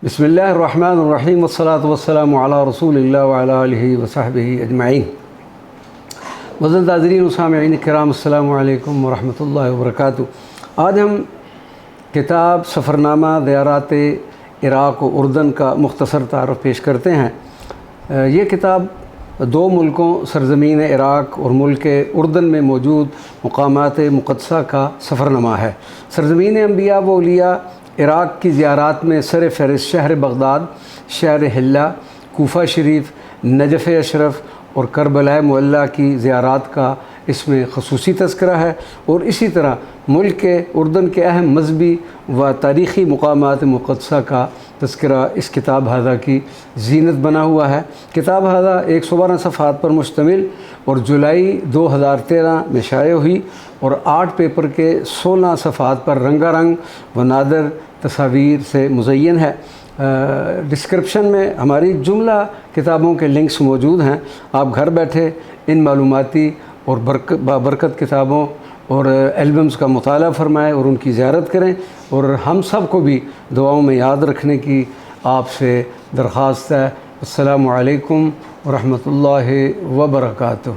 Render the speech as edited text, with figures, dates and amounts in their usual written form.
بسم اللہ الرحمن الرحیم والصلاة والسلام علی رسول اللہ وعلی آلہ وصحبہ اجمعین۔ معزز حاضرین و سامعین کرام، السلام علیکم ورحمۃ اللہ وبرکاتہ۔ آج ہم کتاب سفرنامہ زیارات عراق و اردن کا مختصر تعارف پیش کرتے ہیں۔ یہ کتاب دو ملکوں سرزمین عراق اور ملک اردن میں موجود مقامات مقدسہ کا سفرنامہ ہے۔ سرزمین انبیاء و اولیاء عراق کی زیارات میں سر فہرست شہر بغداد، شہر حلہ، کوفہ شریف، نجف اشرف اور کربلا معلیٰ کی زیارات کا اس میں خصوصی تذکرہ ہے، اور اسی طرح ملک اردن کے اہم مذہبی و تاریخی مقامات مقدسہ کا تذکرہ اس کتاب ہذا کی زینت بنا ہوا ہے۔ کتاب ہذا 112 صفحات پر مشتمل اور جولائی 2013 میں شائع ہوئی، اور 8 پیپر کے 16 صفحات پر رنگا رنگ و نادر تصاویر سے مزین ہے۔ ڈسکرپشن میں ہماری جملہ کتابوں کے لنکس موجود ہیں۔ آپ گھر بیٹھے ان معلوماتی اور بابرکت کتابوں اور البمز کا مطالعہ فرمائیں اور ان کی زیارت کریں، اور ہم سب کو بھی دعاؤں میں یاد رکھنے کی آپ سے درخواست ہے۔ السلام علیکم ورحمۃ اللہ وبرکاتہ۔